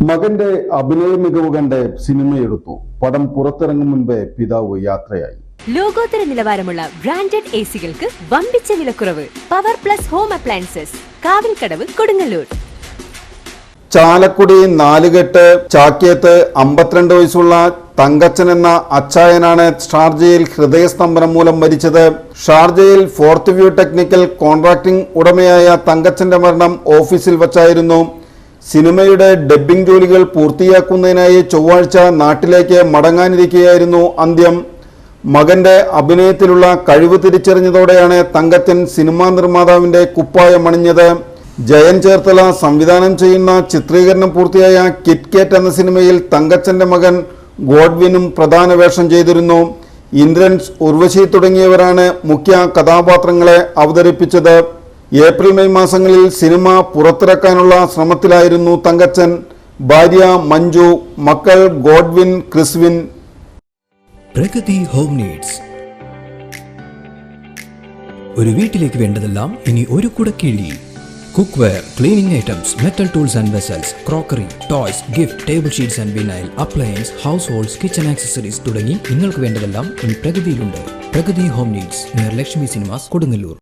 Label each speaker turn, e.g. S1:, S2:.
S1: മകന്റെ അഭിനയ മികവ് കണ്ട് സിനിമയെടുത്തു. പടം പുറത്തിറങ്ങും മുൻപേ പിതാവ് യാത്രയായി.
S2: ലോകോത്തര നിലവാരമുള്ള ബ്രാൻഡഡ് എസികൾക്ക് വമ്പിച്ച വിലക്കുറവ്. Power plus home appliances, Kavilkadavu, Kodungallur.
S1: Chalakudy നാലുകെട്ട് ചാക്യത്ത് 52 വയസ്സുള്ള തങ്കച്ചൻ എന്ന അച്ചായനാണ് ഷാർജയിൽ ഹൃദയസ്തംഭനം മൂലം മരിച്ചത്. ഷാർജയിൽ ഫോർത്ത് വ്യൂ ടെക്നിക്കൽ കോൺട്രാക്ടിംഗ് ഉടമയായ തങ്കച്ചന്റെ മരണം ഓഫീസിൽ വച്ചായിരുന്നു. സിനിമയുടെ ഡബ്ബിംഗ് ജോലികൾ പൂർത്തിയാക്കുന്നതിനായി ചൊവ്വാഴ്ച നാട്ടിലേക്ക് മടങ്ങാനിരിക്കുകയായിരുന്നു അന്ത്യം. മകന്റെ അഭിനയത്തിലുള്ള കഴിവ് തിരിച്ചറിഞ്ഞതോടെയാണ് തങ്കച്ചൻ സിനിമാ നിർമ്മാതാവിന്റെ കുപ്പായം അണിഞ്ഞത്. ജയൻ ചേർത്തല സംവിധാനം ചെയ്യുന്ന ചിത്രീകരണം പൂർത്തിയായ കിറ്റ്കാറ്റ് എന്ന സിനിമയിൽ തങ്കച്ചന്റെ മകൻ ഗോഡ്വിനും പ്രധാന വേഷം ചെയ്തിരുന്നു. ഇന്ദ്രൻസ്, ഉർവശി തുടങ്ങിയവരാണ് മുഖ്യ കഥാപാത്രങ്ങളെ അവതരിപ്പിച്ചത്. ഏപ്രിൽ മെയ് മാസങ്ങളിൽ സിനിമ പുറത്തിറക്കാനുള്ള ശ്രമത്തിലായിരുന്നു തങ്കച്ചൻ. ഭാര്യ മഞ്ജു, മക്കൾ ഗോഡ്വിൻ, ക്രിസ്വിൻ.
S3: Pragathi home needs. ഒരു വീട്ടിലേക്ക് വേണ്ടതെല്ലാം ഇനി ഒരു കുടക്കീഴിൽ. Cookware, cleaning items, metal tools and vessels, crockery, toys, gift, table sheets and vinyl, appliances, households, kitchen accessories തുടങ്ങി നിങ്ങൾക്ക് വേണ്ടതെല്ലാം ഇനി പ്രഗതിയിലുണ്ട്. Pragathi home needs, near Lakshmi cinemas, Kodungallur.